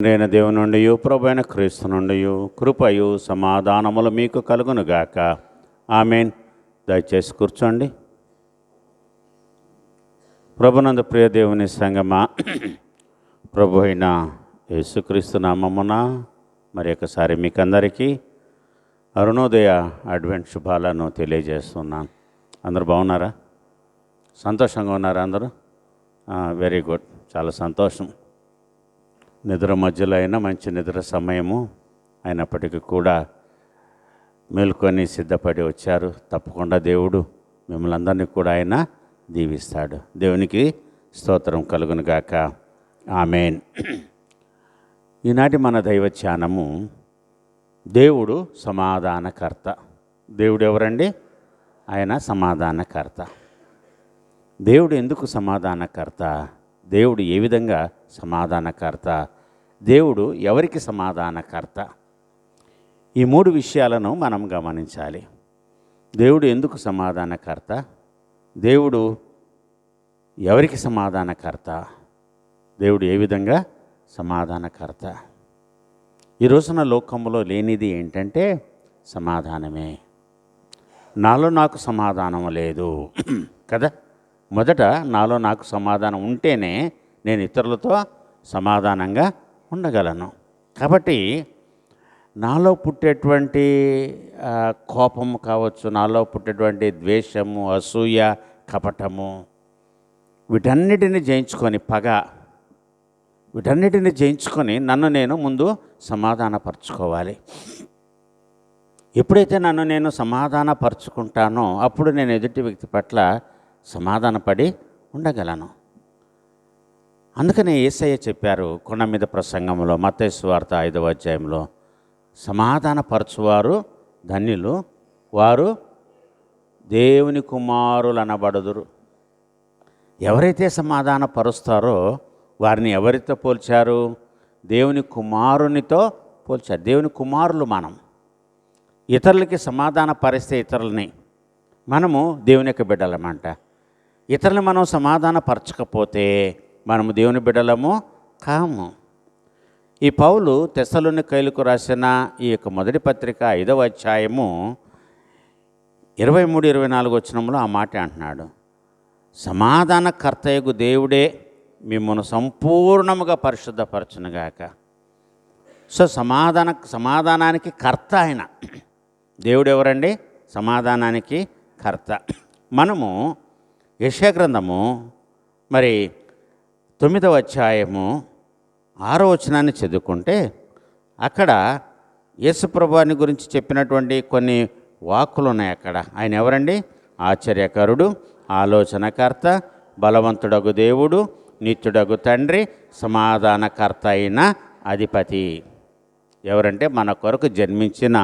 నేను దేవుని నుండి ప్రభువైన క్రీస్తు నుండి కృపయు సమాధానములు మీకు కలుగునుగాక. ఆమేన్. దయచేసి కూర్చోండి. ప్రభునందు ప్రియ దేవుని సంగమా, ప్రభు అయిన యేసుక్రీస్తు నామమున మరి ఒకసారి మీకందరికీ అరుణోదయ అడ్వెంట్ శుభాలను తెలియజేస్తున్నాను. అందరూ బాగున్నారా? సంతోషంగా ఉన్నారా అందరూ? వెరీ గుడ్, చాలా సంతోషం. నిద్ర మధ్యలో అయినా మంచి నిద్ర సమయము అయినప్పటికీ కూడా మేల్కొని సిద్ధపడి వచ్చారు. తప్పకుండా దేవుడు మిమ్మల్ని అందరినీ కూడా ఆయన దీవిస్తాడు. దేవునికి స్తోత్రం కలుగునుగాక. ఆమేన్. ఈనాటి మన దైవ ధ్యానము దేవుడు సమాధానకర్త. దేవుడు ఎవరండి? ఆయన సమాధానకర్త. దేవుడు ఎందుకు సమాధానకర్త? దేవుడు ఏ విధంగా సమాధానకర్త? దేవుడు ఎవరికి సమాధానకర్త? ఈ మూడు విషయాలను మనం గమనించాలి. దేవుడు ఎందుకు సమాధానకర్త? దేవుడు ఎవరికి సమాధానకర్త? దేవుడు ఏ విధంగా సమాధానకర్త? ఈ రోజున లోకంలో లేనిది ఏంటంటే సమాధానమే. నాలో నాకు సమాధానం లేదు కదా. మొదట నాలో నాకు సమాధానం ఉంటేనే నేను ఇతరులతో సమాధానంగా ఉండగలను. కాబట్టి నాలో పుట్టేటువంటి కోపము కావచ్చు, నాలో పుట్టేటువంటి ద్వేషము, అసూయ, కపటము, వీటన్నిటిని జయించుకొని, పగ, వీటన్నిటిని జయించుకొని నన్ను నేను ముందు సమాధానపరచుకోవాలి. ఎప్పుడైతే నన్ను నేను సమాధానపరుచుకుంటానో అప్పుడు నేను ఎదుటి వ్యక్తి పట్ల సమాధానపడి ఉండగలను. అందుకనే యేసయ్య చెప్పారు కొండ మీద ప్రసంగంలో, మత్తయి సువార్త 5వ అధ్యాయంలో, సమాధానపరచువారు ధన్యులు, వారు దేవుని కుమారులు అనబడుదురు. ఎవరైతే సమాధానపరుస్తారో వారిని ఎవరితో పోల్చారు? దేవుని కుమారునితో పోల్చారు. దేవుని కుమారులు మనం. ఇతరులకి సమాధానపరిస్తే ఇతరులని మనము దేవుని యొక్క బిడ్డలమంట. ఇతరులను మనం సమాధానపరచకపోతే మనము దేవుని బిడ్డలము కాము. ఈ పౌలు తెస్సలోనికైలకు రాసిన ఈ యొక్క మొదటి పత్రిక 5వ అధ్యాయము 23-24 వచనంలో ఆ మాట అంటున్నాడు. సమాధానకర్తయగు దేవుడే మిమ్మల్ని సంపూర్ణముగా పరిశుద్ధపరచునుగాక. సో సమాధానానికి కర్త ఆయన. దేవుడు ఎవరండి? సమాధానానికి కర్త. మనము యెషయా గ్రంథము మరి 9వ అధ్యాయము 6వ వచనాన్ని చదువుకుంటే అక్కడ యేసుప్రభుని గురించి చెప్పినటువంటి కొన్ని వాక్కులు ఉన్నాయి. అక్కడ ఆయన ఎవరండి? ఆశ్చర్యకరుడు, ఆలోచనకర్త, బలవంతుడగు దేవుడు, నిత్యుడగు తండ్రి, సమాధానకర్త అయిన అధిపతి. ఎవరంటే మన కొరకు జన్మించిన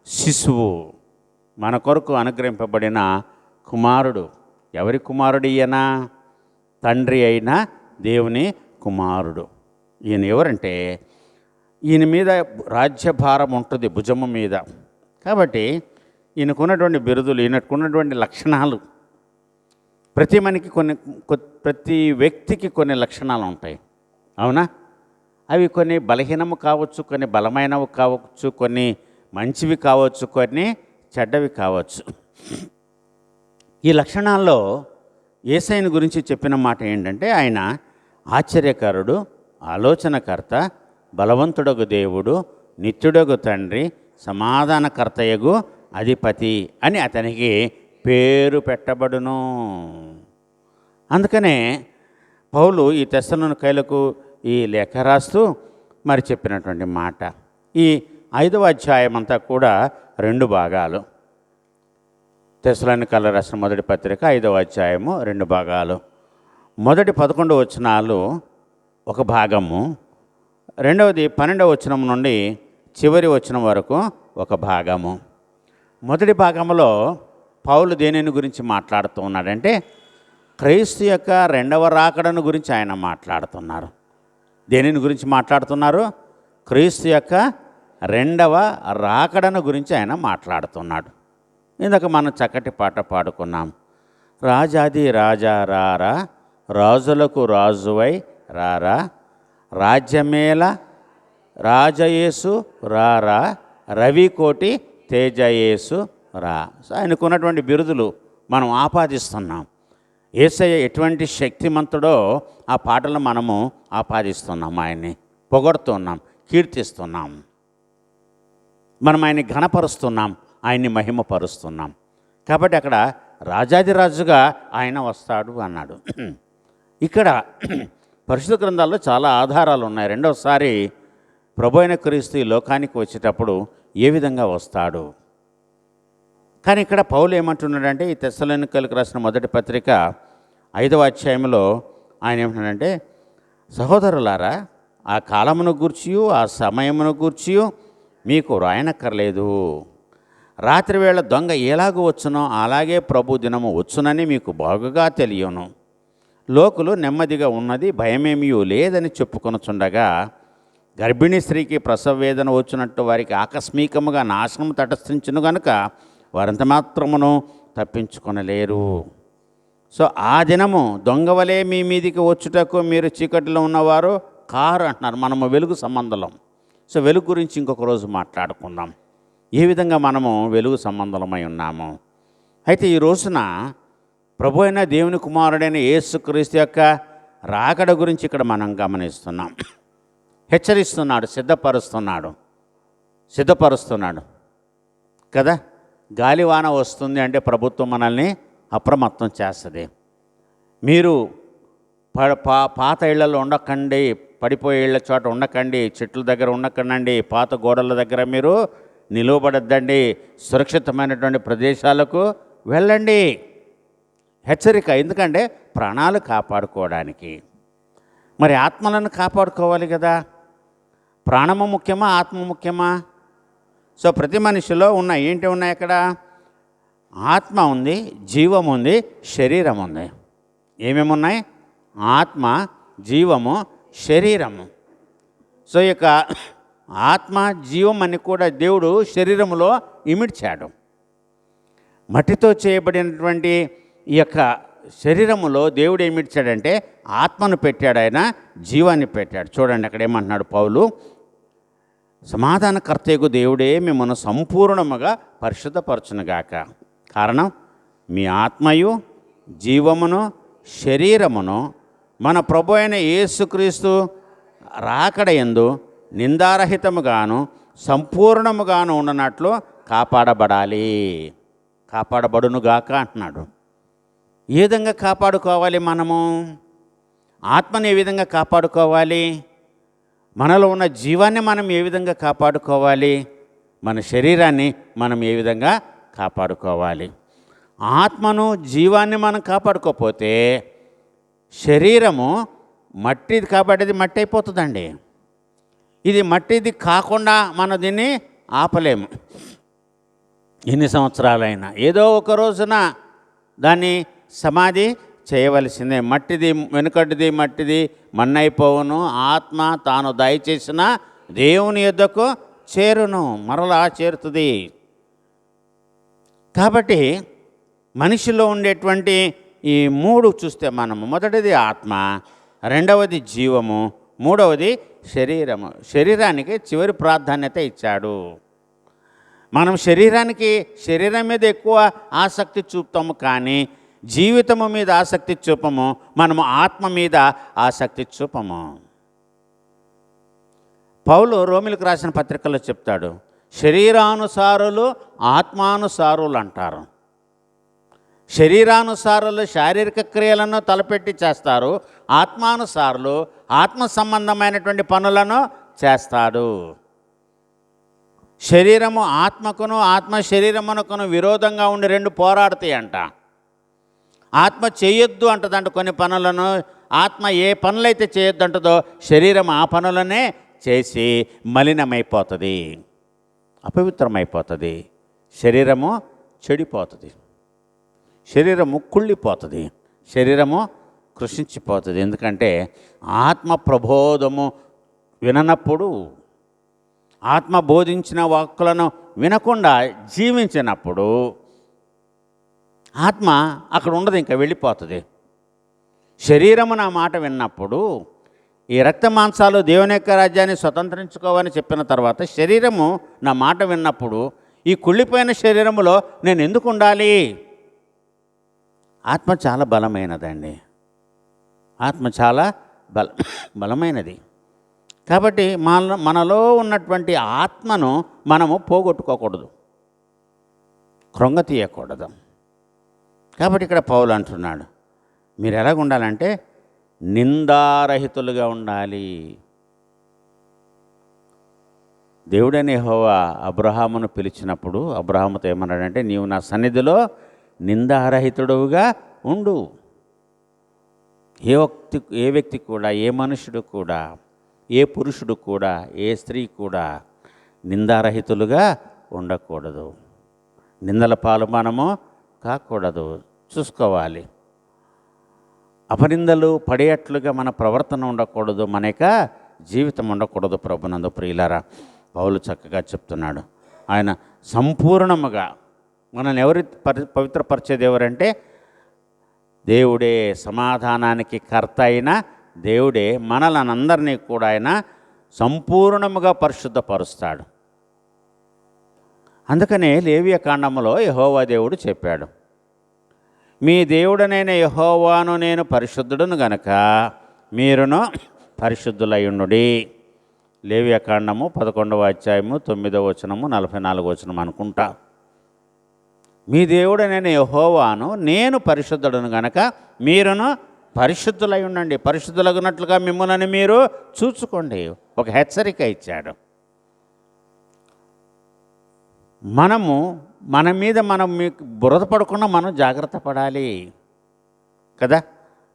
శిశువు, మన కొరకు అనుగ్రహింపబడిన కుమారుడు. ఎవరి కుమారుడు ఈయన? తండ్రి అయిన దేవుని కుమారుడు. ఈయన ఎవరంటే ఈయన మీద రాజ్యభారం ఉంటుంది భుజము మీద. కాబట్టి ఈయనకున్నటువంటి బిరుదులు, ఈయనకున్నటువంటి లక్షణాలు, ప్రతి వ్యక్తికి కొన్ని లక్షణాలు ఉంటాయి. అవునా? అవి కొన్ని బలహీనము కావచ్చు, కొన్ని బలమైనవి కావచ్చు, కొన్ని మంచివి కావచ్చు, కొన్ని చెడ్డవి కావచ్చు. ఈ లక్షణాల్లో యేసయ్యను గురించి చెప్పిన మాట ఏంటంటే ఆయన ఆశ్చర్యకరుడు, ఆలోచనకర్త, బలవంతుడగు దేవుడు, నిత్యుడగు తండ్రి, సమాధానకర్తయగు అధిపతి అని అతనికి పేరు పెట్టబడును. అందుకనే పౌలు ఈ తెస్సలోనికైలకు ఈ లేఖ రాస్తూ మరి చెప్పినటువంటి మాట. ఈ 5వ అధ్యాయం అంతా కూడా 2 భాగాలు. తెస్సలోనికైలకు రాసిన మొదటి పత్రిక 5వ అధ్యాయము 2 భాగాలు. మొదటి 11 వచనాలు ఒక భాగము, రెండవది 12వ వచనం నుండి చివరి వచనం వరకు ఒక భాగము. మొదటి భాగంలో పౌలు దేనిని గురించి మాట్లాడుతూ ఉన్నాడంటే క్రీస్తు యొక్క 2వ రాకడను గురించి ఆయన మాట్లాడుతున్నారు. దేనిని గురించి మాట్లాడుతున్నారు? క్రీస్తు యొక్క 2వ రాకడను గురించి ఆయన మాట్లాడుతున్నాడు. ఇందాక మనం చక్కటి పాట పాడుకున్నాం. రాజాది రాజా రారా, రాజులకు రాజువై రారా, రాజ్యమేళ రాజయేసు రా, రవికోటి తేజయేసు రా. ఆయనకున్నటువంటి బిరుదులు మనం ఆపాదిస్తున్నాం. యేసయ్య ఎటువంటి శక్తిమంతుడో ఆ పాటలు మనము ఆపాదిస్తున్నాం, ఆయన్ని పొగడుతున్నాం, కీర్తిస్తున్నాం, మనం ఆయన్ని ఘనపరుస్తున్నాం, ఆయన్ని మహిమపరుస్తున్నాం. కాబట్టి అక్కడ రాజాదిరాజుగా ఆయన వస్తాడు అన్నాడు. ఇక్కడ పరిశుద్ధ గ్రంథాల్లో చాలా ఆధారాలు ఉన్నాయి. రెండవసారి ప్రభు అయిన క్రీస్తు ఈ లోకానికి వచ్చేటప్పుడు ఏ విధంగా వస్తాడు. కానీ ఇక్కడ పౌలు ఏమంటున్నాడంటే, ఈ తెస్సలోనికైలకు రాసిన మొదటి పత్రిక 5వ అధ్యాయంలో ఆయన ఏమంటున్నాడంటే, సహోదరులారా, ఆ కాలమును గూర్చియు ఆ సమయమును గూర్చియు మీకు రాయనక్కర్లేదు. రాత్రివేళ దొంగ ఎలాగూ వచ్చునో అలాగే ప్రభు దినము వచ్చునని మీకు బాగుగా తెలియను. లోకులు నెమ్మదిగా ఉన్నది, భయమేమీ లేదని చెప్పుకొనుచుండగా గర్భిణీ స్త్రీకి ప్రసవ వేదన వచ్చినట్టు వారికి ఆకస్మికముగా నాశనం తటస్థించును గనుక వారంత మాత్రమును తప్పించుకొనలేరు. సో ఆ దినము దొంగవలే మీ మీదికి వచ్చుటకు మీరు చీకటిలో ఉన్నవారు కారు అంటున్నారు. మనము వెలుగు సంబంధం. సో వెలుగు గురించి ఇంకొక రోజు మాట్లాడుకుందాం, ఏ విధంగా మనము వెలుగు సంబంధమై ఉన్నాము. అయితే ఈ రోజున ప్రభు అయిన దేవుని కుమారుడైన యేసుక్రీస్తు యొక్క రాకడ గురించి ఇక్కడ మనం గమనిస్తున్నాం. హెచ్చరిస్తున్నాడు, సిద్ధపరుస్తున్నాడు కదా. గాలివాన వస్తుంది అంటే ప్రభుత్వం మనల్ని అప్రమత్తం చేస్తుంది. మీరు పాత ఇళ్లలో ఉండకండి, పడిపోయే ఇళ్ల చోట ఉండకండి, చెట్ల దగ్గర ఉండకండి, పాత గోడల దగ్గర మీరు నిలువబడద్దండి, సురక్షితమైనటువంటి ప్రదేశాలకు వెళ్ళండి. హెచ్చరిక. ఎందుకంటే ప్రాణాలు కాపాడుకోవడానికి. మరి ఆత్మలను కాపాడుకోవాలి కదా. ప్రాణము ముఖ్యమా, ఆత్మ ముఖ్యమా? సో ప్రతి మనిషిలో ఏంటి ఉన్నాయి అక్కడ? ఆత్మ ఉంది, జీవం ఉంది, శరీరం ఉంది. ఏమేమి ఉన్నాయి? ఆత్మ, జీవము, శరీరము. సో ఈ యొక్క ఆత్మ, జీవం అని కూడా దేవుడు శరీరములో ఇమిడ్చాడు. మట్టితో చేయబడినటువంటి ఈ యొక్క శరీరములో దేవుడు ఏమిచ్చాడంటే ఆత్మను పెట్టాడు, ఆయన జీవాన్ని పెట్టాడు. చూడండి అక్కడ ఏమంటున్నాడు పౌలు, సమాధానకర్తయగు దేవుడే మిమ్మల్ని సంపూర్ణముగా పరిశుద్ధపరచునుగాక. కారణం మీ ఆత్మయు జీవమును శరీరమును మన ప్రభు అయిన యేసుక్రీస్తు రాకడయందు నిందారహితముగాను సంపూర్ణముగాను ఉండనట్లు కాపాడబడునుగాక అంటున్నాడు. ఏ విధంగా కాపాడుకోవాలి మనము? ఆత్మని ఏ విధంగా కాపాడుకోవాలి? మనలో ఉన్న జీవాన్ని మనం ఏ విధంగా కాపాడుకోవాలి? మన శరీరాన్ని మనం ఏ విధంగా కాపాడుకోవాలి? ఆత్మను, జీవాన్ని మనం కాపాడుకోకపోతే శరీరము మట్టిది కాబట్టి అది మట్టి అయిపోతుందండి. ఇది మట్టిది కాకుండా మనం దీన్ని ఆపలేము. ఎన్ని సంవత్సరాలైనా ఏదో ఒక రోజున దాన్ని సమాధి చేయవలసిందే. మట్టిది, వెనుకటిది మట్టిది మన్నైపోవును, ఆత్మ తాను దయచేసిన దేవుని యొద్దకు చేరును, మరలా చేరుతుంది. కాబట్టి మనిషిలో ఉండేటువంటి ఈ మూడు చూస్తే మనము, మొదటిది ఆత్మ, రెండవది జీవము, మూడవది శరీరము. శరీరానికి చివరి ప్రాధాన్యత ఇచ్చాడు. మనం శరీరం మీద ఎక్కువ ఆసక్తి చూపుతాము, కానీ జీవితము మీద ఆసక్తి చూపము. మనము ఆత్మ మీద ఆసక్తి చూపము. పౌలు రోమిలకు రాసిన పత్రికల్లో చెప్తాడు, శరీరానుసారులు ఆత్మానుసారులు అంటారు. శరీరానుసారులు శారీరక క్రియలను తలపెట్టి చేస్తారు, ఆత్మానుసారులు ఆత్మ సంబంధమైనటువంటి పనులను చేస్తాడు. శరీరము ఆత్మకును, ఆత్మ శరీరమునకును విరోధంగా ఉండి రెండు పోరాడతాయి అంట. ఆత్మ చేయొద్దు అంటదంట కొన్ని పనులను. ఆత్మ ఏ పనులైతే చేయొద్దు అంటదో శరీరం ఆ పనులనే చేసి మలినమైపోతుంది, అపవిత్రమైపోతుంది. శరీరము చెడిపోతుంది, శరీరము కుళ్ళిపోతుంది, శరీరము కృషించిపోతుంది. ఎందుకంటే ఆత్మ ప్రబోధము విననప్పుడు, ఆత్మ బోధించిన వాక్కులను వినకుండా జీవించినప్పుడు ఆత్మ అక్కడ ఉండదు, ఇంకా వెళ్ళిపోతుంది. శరీరము నా మాట విన్నప్పుడు ఈ రక్త మాంసాలు దేవుని యొక్క రాజ్యాన్ని స్వతంత్రించుకోవని చెప్పిన తర్వాత శరీరము నా మాట విన్నప్పుడు ఈ కుళ్ళిపోయిన శరీరములో నేను ఎందుకు ఉండాలి? ఆత్మ చాలా బలమైనదండి. ఆత్మ చాలా బలమైనది. కాబట్టి మనలో ఉన్నటువంటి ఆత్మను మనము పోగొట్టుకోకూడదు, కృంగతీయకూడదు. కాబట్టి ఇక్కడ పౌలు అంటున్నాడు, మీరు ఎలాగ ఉండాలంటే నిందారహితులుగా ఉండాలి. దేవుడైన యెహోవా అబ్రహామును పిలిచినప్పుడు అబ్రహాముతో ఏమన్నాడంటే, నీవు నా సన్నిధిలో నిందారహితుడుగా ఉండు. ఏ వ్యక్తి కూడా, ఏ మనుషుడు కూడా, ఏ పురుషుడు కూడా, ఏ స్త్రీ కూడా నిందారహితులుగా ఉండకూడదు. నిందల పాలు మనము కాకూడదు, చూసుకోవాలి. అపనిందలు పడేయట్లుగా మన ప్రవర్తన ఉండకూడదు, మన యొక్క జీవితం ఉండకూడదు. ప్రభునందు ప్రియులారా, పౌలు చక్కగా చెప్తున్నాడు. ఆయన సంపూర్ణముగా మనల్ని ఎవరు పవిత్రపరిచేది ఎవరంటే దేవుడే. సమాధానానికి కర్త అయిన దేవుడే మనలనందరినీ కూడా ఆయన సంపూర్ణముగా పరిశుద్ధపరుస్తాడు. అందుకనే లేవియ కాండములో యెహోవా దేవుడు చెప్పాడు, మీ దేవుడనైన యెహోవాను నేను పరిశుద్ధుడును గనక మీరును పరిశుద్ధులయ్యుండుడి. లేవియ కాండము 11వ అధ్యాయము 9వ వచనము 44వ వచనం అనుకుంటా. మీ దేవుడనైన యెహోవాను నేను పరిశుద్ధుడును గనక మీరును పరిశుద్ధులై ఉండండి, పరిశుద్ధులగునట్లుగా మిమ్మల్ని మీరు చూసుకోండి. ఒక హెచ్చరిక ఇచ్చాడు. మన మీద మనం మీకు బురద పడకుండా మనం జాగ్రత్త పడాలి కదా.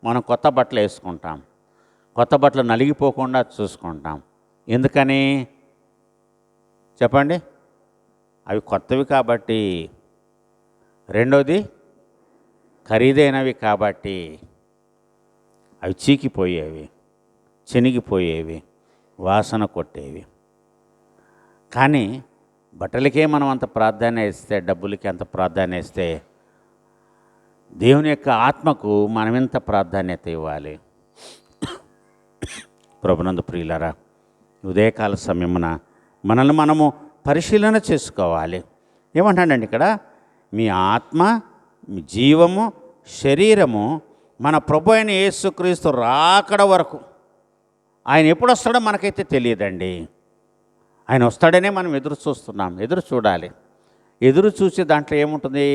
మనం కొత్త బట్టలు వేసుకుంటాం, కొత్త బట్టలు నలిగిపోకుండా చూసుకుంటాం. ఎందుకని చెప్పండి? అవి కొత్తవి కాబట్టి. రెండోది ఖరీదైనవి కాబట్టి. అవి చీకిపోయేవి, చెనిగిపోయేవి, వాసన కొట్టేవి. కానీ బట్టలకే మనం అంత ప్రాధాన్యత ఇస్తే, డబ్బులకి అంత ప్రాధాన్యత ఇస్తే, దేవుని యొక్క ఆత్మకు మనం ఎంత ప్రాధాన్యత ఇవ్వాలి? ప్రభునందు ప్రియులారా, ఉదయకాల సమయమున మనల్ని మనము పరిశీలన చేసుకోవాలి. ఏమంటాడండి ఇక్కడ? మీ ఆత్మ, మీ జీవము, శరీరము మన ప్రభు అయిన యేసుక్రీస్తు రాకడ వరకు. ఆయన ఎప్పుడు వస్తాడో మనకైతే తెలియదండి. ఆయన వస్తాడనే మనం ఎదురు చూస్తున్నాం, ఎదురు చూడాలి. ఎదురు చూసే దాంట్లో ఏముంటుంది?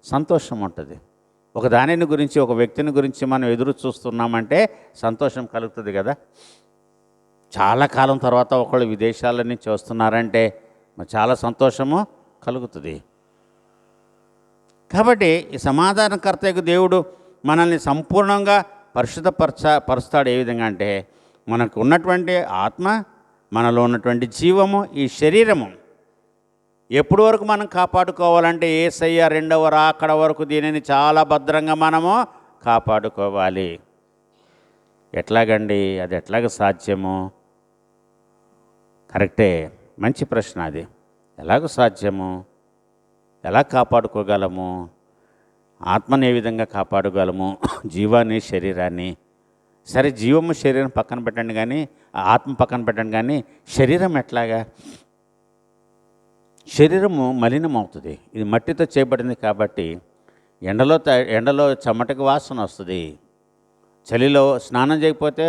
సంతోషం ఉంటుంది. ఒక దానిని గురించి, ఒక వ్యక్తిని గురించి మనం ఎదురు చూస్తున్నామంటే సంతోషం కలుగుతుంది కదా. చాలా కాలం తర్వాత ఒకళ్ళు విదేశాల నుంచి వస్తున్నారంటే చాలా సంతోషము కలుగుతుంది. కాబట్టి ఈ సమాధానకర్తకు దేవుడు మనల్ని సంపూర్ణంగా పరుస్తాడు. ఏ విధంగా అంటే మనకు ఉన్నటువంటి ఆత్మ, మనలో ఉన్నటువంటి జీవము, ఈ శరీరము ఎప్పటి వరకు మనం కాపాడుకోవాలంటే యేసయ్య రెండవ రాకడ వరకు దీనిని చాలా భద్రంగా మనము కాపాడుకోవాలి. ఎట్లాగండి? అది ఎట్లాగ సాధ్యము? కరెక్టే, మంచి ప్రశ్న అది. ఎలాగ సాధ్యము? ఎలా కాపాడుకోగలము? ఆత్మని ఏ విధంగా కాపాడగలము? జీవాన్ని, శరీరాన్ని. సరే, జీవము శరీరం పక్కన పెట్టండి, కానీ ఆత్మ పక్కన పెట్టండి, కానీ శరీరం ఎట్లాగా? శరీరము మలినమవుతుంది. ఇది మట్టితో చేయబడింది కాబట్టి ఎండలో చెమటకి వాసన వస్తుంది, చలిలో స్నానం చేయకపోతే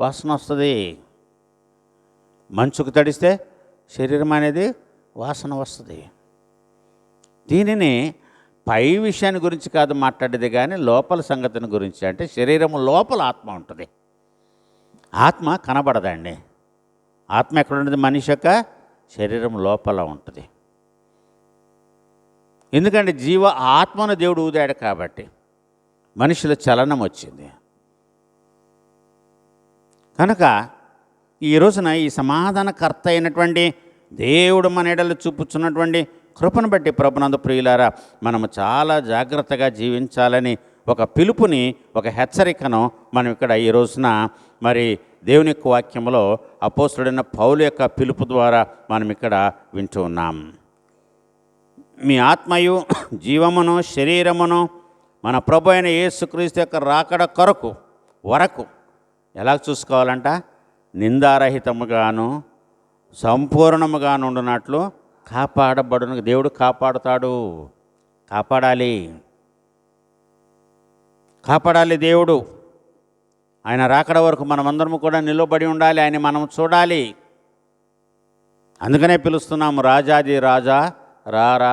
వాసన వస్తుంది, మంచుకు తడిస్తే శరీరం అనేది వాసన వస్తుంది. దీనిని పై విషయాన్ని గురించి కాదు మాట్లాడేది, కానీ లోపల సంగతిని గురించి. అంటే శరీరం లోపల ఆత్మ ఉంటుంది. ఆత్మ కనబడదండి. ఆత్మ ఎక్కడ ఉంటుంది? మనిషి యొక్క శరీరం లోపల ఉంటుంది. ఎందుకంటే ఆత్మను దేవుడు ఊదాడు కాబట్టి మనిషిలో చలనం వచ్చింది. కనుక ఈ రోజున ఈ సమాధానకర్త అయినటువంటి దేవుడు మన ఎడలు చూపుచున్నటువంటి కృపను బట్టి ప్రభునందు ప్రియులారా, మనము చాలా జాగ్రత్తగా జీవించాలని ఒక పిలుపుని, ఒక హెచ్చరికను మనం ఇక్కడ ఈ రోజున మరి దేవుని యొక్క వాక్యంలో అపోస్తుడైన పౌలు యొక్క పిలుపు ద్వారా మనం ఇక్కడ వింటూ ఉన్నాం. మీ ఆత్మయు, జీవమును, శరీరమును మన ప్రభు అయిన యేసుక్రీస్తు యొక్క రాకడ వరకు ఎలా చూసుకోవాలంట? నిందారహితముగాను సంపూర్ణముగాను ఉండునట్లు కాపాడబడును. దేవుడు కాపాడుతాడు. కాపాడాలి దేవుడు. ఆయన రాకడ వరకు మనమందరము కూడా నిలబడి ఉండాలి. ఆయన మనం చూడాలి. అందుకనే పిలుస్తున్నాము, రాజాది రాజా రారా,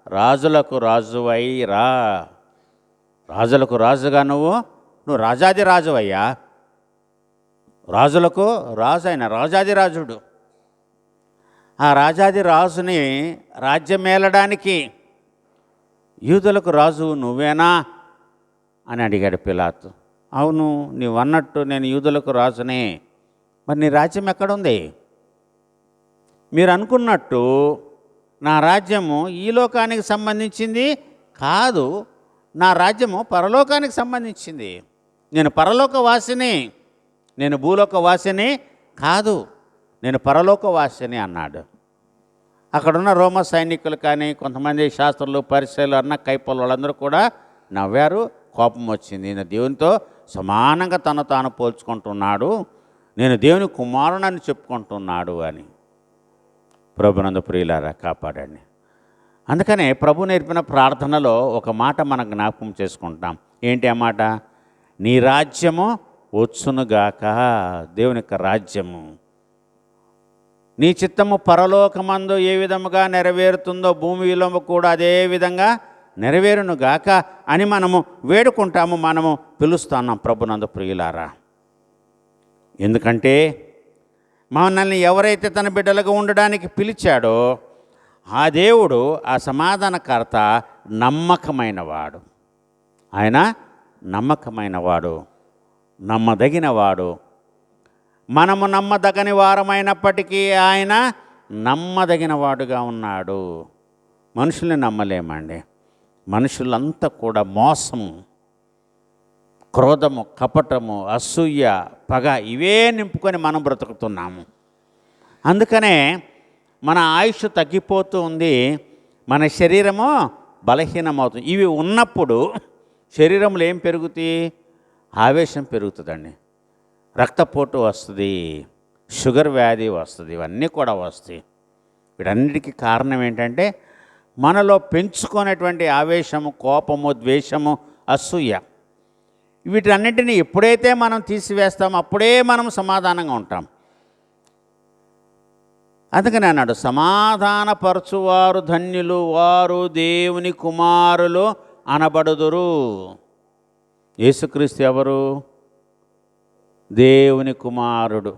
రాజులకు రాజువై రా. రాజులకు రాజుగా నువ్వు రాజాది రాజువయ్యా. రాజులకు రాజు ఆయన, రాజాది రాజుడు. ఆ రాజాది రాజుని రాజ్యం ఏలడానికి యూదులకు రాజు నువ్వేనా అని అడిగాడు పిలాతు. అవును, నీవు అన్నట్టు నేను యూదులకు రాజునే. మరి నీ రాజ్యం ఎక్కడుంది? మీరు అనుకున్నట్టు నా రాజ్యము ఈ లోకానికి సంబంధించింది కాదు. నా రాజ్యము పరలోకానికి సంబంధించింది. నేను పరలోక వాసిని, నేను భూలోక వాసిని కాదు, నేను పరలోక వాసిని అన్నాడు. అక్కడున్న రోమ సైనికులు కానీ కొంతమంది శాస్త్రులు, పరిచయాలు, అన్న కైపలు వాళ్ళందరూ కూడా నవ్వారు. కోపం వచ్చింది. నేను దేవునితో సమానంగా తను తాను పోల్చుకుంటున్నాడు, నేను దేవుని కుమారునని చెప్పుకుంటున్నాడు అని. ప్రభునందు ప్రియులారా, కాపాడండి. అందుకనే ప్రభు నేర్పిన ప్రార్థనలో ఒక మాట మనం జ్ఞాపకం చేసుకుంటాం. ఏంటి ఆ మాట? నీ రాజ్యము వచ్చునుగాక. దేవుని యొక్క రాజ్యము, నీ చిత్తము పరలోకమందు ఏ విధముగా నెరవేరుతుందో భూమిలో కూడా అదే విధంగా నెరవేరునుగాక అని మనము వేడుకుంటాము, మనము పిలుస్తున్నాం ప్రభునందు ప్రియులారా. ఎందుకంటే మనల్ని ఎవరైతే తన బిడ్డలుగా ఉండడానికి పిలిచాడో ఆ దేవుడు, ఆ సమాధానకర్త నమ్మకమైనవాడు. ఆయన నమ్మకమైనవాడు, నమ్మదగినవాడు. మనము నమ్మదగని వారమైనప్పటికీ ఆయన నమ్మదగినవాడుగా ఉన్నాడు. మనుషుల్ని నమ్మలేమండి. మనుషులంతా కూడా మోసము, క్రోధము, కపటము, అసూయ, పగ ఇవే నింపుకొని మనం బ్రతుకుతున్నాము. అందుకనే మన ఆయుష్ తగ్గిపోతూ ఉంది, మన శరీరము బలహీనమవుతుంది. ఇవి ఉన్నప్పుడు శరీరంలో ఏం పెరుగుతాయి? ఆవేశం పెరుగుతుందండి, రక్తపోటు వస్తుంది, షుగర్ వ్యాధి వస్తుంది, ఇవన్నీ కూడా వస్తాయి. వీటన్నిటికీ కారణం ఏంటంటే మనలో పెంచుకునేటువంటి ఆవేశము, కోపము, ద్వేషము, అసూయ. వీటన్నిటిని ఎప్పుడైతే మనం తీసివేస్తామో అప్పుడే మనం సమాధానంగా ఉంటాం. అందుకని అన్నాడు, సమాధానపరచువారు ధన్యులు, వారు దేవుని కుమారులు అనబడుదురు. యేసుక్రీస్తు ఎవరు? దేవుని కుమారుడు.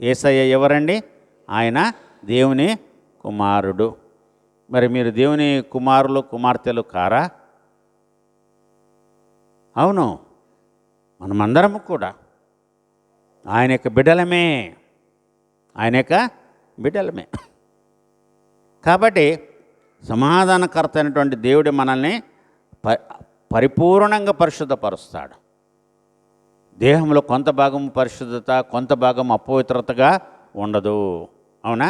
యేసయ్య ఎవరండి? ఆయన దేవుని కుమారుడు. మరి మీరు దేవుని కుమారులు, కుమార్తెలు కారా? అవును, మనమందరము కూడా ఆయన యొక్క బిడ్డలమే, ఆయన యొక్క బిడ్డలమే. కాబట్టి సమాధానకర్త అయినటువంటి దేవుడు మనల్ని పరిపూర్ణంగా పరిశుద్ధపరుస్తాడు. దేహంలో కొంత భాగం పరిశుద్ధత, కొంత భాగం అపవిత్రతగా ఉండదు. అవునా?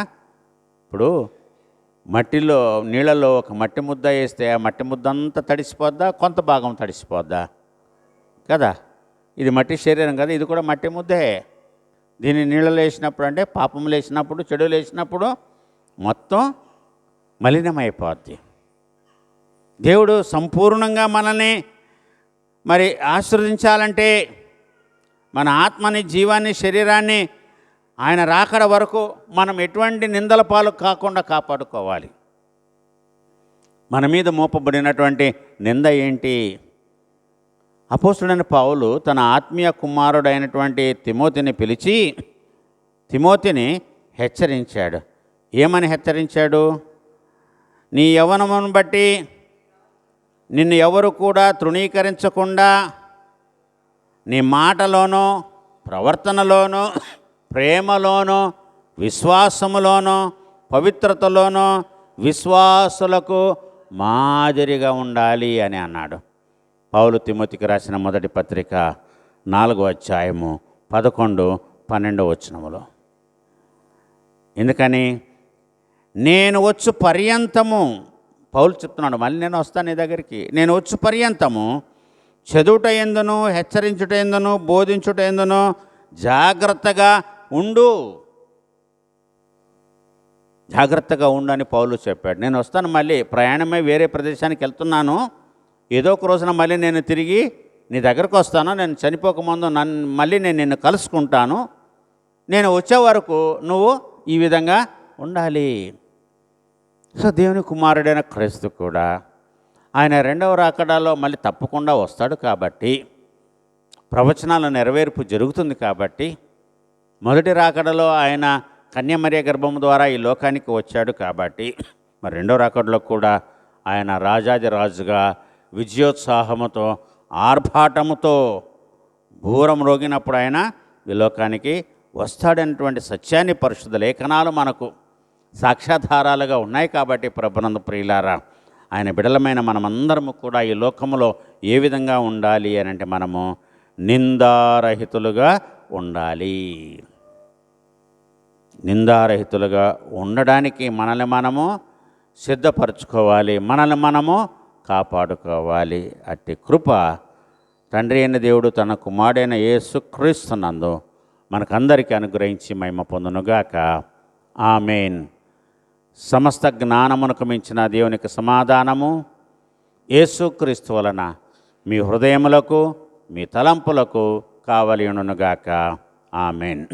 ఇప్పుడు మట్టిలో, నీళ్ళలో ఒక మట్టి ముద్ద వేస్తే ఆ మట్టి ముద్ద అంతా తడిసిపోద్దా? కొంత భాగం తడిసిపోద్దా? కదా. ఇది మట్టి శరీరం కదా, ఇది కూడా మట్టి ముద్దే. దీన్ని నీళ్ళలో వేసినప్పుడు, అంటే పాపములు వేసినప్పుడు, చెడులు వేసినప్పుడు మొత్తం మలినమైపోద్ది. దేవుడు సంపూర్ణంగా మనల్ని మరి ఆశీర్వదించాలంటే మన ఆత్మని, జీవాన్ని, శరీరాన్ని ఆయన రాకడ వరకు మనం ఎటువంటి నిందల పాలు కాకుండా కాపాడుకోవాలి. మన మీద మోపబడినటువంటి నింద ఏంటి? అపోస్తుడైన పౌలు తన ఆత్మీయ కుమారుడైనటువంటి తిమోతిని పిలిచి తిమోతిని హెచ్చరించాడు. ఏమని హెచ్చరించాడు? నీ యవ్వనమును బట్టి నిన్ను ఎవరు కూడా తృణీకరించకుండా నీ మాటలోనూ, ప్రవర్తనలోనూ, ప్రేమలోనూ, విశ్వాసములోనూ, పవిత్రతలోనూ విశ్వాసులకు మాదిరిగా ఉండాలి అని అన్నాడు. పౌలు తిమోతికి రాసిన మొదటి పత్రిక 4వ అధ్యాయము 11, 12 వచనములో. ఎందుకని? నేను వచ్చు పర్యంతము, పౌలు చెప్తున్నాడు, మళ్ళీ నేను వస్తాను నీ దగ్గరికి, నేను వచ్చు పర్యంతము చదువుట ఎందును, హెచ్చరించుట ఎందును, బోధించుట ఎందును జాగ్రత్తగా ఉండు. జాగ్రత్తగా ఉండు అని పౌలు చెప్పాడు. నేను వస్తాను, మళ్ళీ ప్రయాణమై వేరే ప్రదేశానికి వెళ్తున్నాను, ఏదో ఒక రోజున మళ్ళీ నేను తిరిగి నీ దగ్గరకు వస్తాను, నేను చనిపోకముందు మళ్ళీ నేను నిన్ను కలుసుకుంటాను, నేను వచ్చే వరకు నువ్వు ఈ విధంగా ఉండాలి. సో దేవుని కుమారుడైన క్రీస్తు కూడా ఆయన రెండవ రాకడాలో మళ్ళీ తప్పకుండా వస్తాడు కాబట్టి, ప్రవచనాల నెరవేర్పు జరుగుతుంది కాబట్టి, మొదటి రాకడలో ఆయన కన్యమరియ గర్భం ద్వారా ఈ లోకానికి వచ్చాడు కాబట్టి, మరి రెండో రాకడలో కూడా ఆయన రాజాది రాజుగా విజయోత్సాహముతో ఆర్భాటముతో భూరం రోగినప్పుడు ఆయన ఈ లోకానికి వస్తాడనేటువంటి సత్యాన్ని పరిశుద్ధ లేఖనాలు మనకు సాక్ష్యాధారాలుగా ఉన్నాయి. కాబట్టి ప్రభునందు ప్రియులారా, ఆయన బిడలమైన మనమందరము కూడా ఈ లోకములో ఏ విధంగా ఉండాలి అని అంటే మనము నిందారహితులుగా ఉండాలి. నిందారహితులుగా ఉండడానికి మనల్ని మనము సిద్ధపరచుకోవాలి, మనల్ని మనము కాపాడుకోవాలి. అట్టి కృప తండ్రి అయిన దేవుడు తన కుమారుడైన యేసుక్రీస్తునందు మనకందరికీ అనుగ్రహించి మహిమ పొందునుగాక. ఆమేన్. సమస్త జ్ఞానమునకు మించిన దేవునికి సమాధానము యేసుక్రీస్తు వలన మీ హృదయములకు మీ తలంపులకు కావలియునుగాక. ఆమేన్.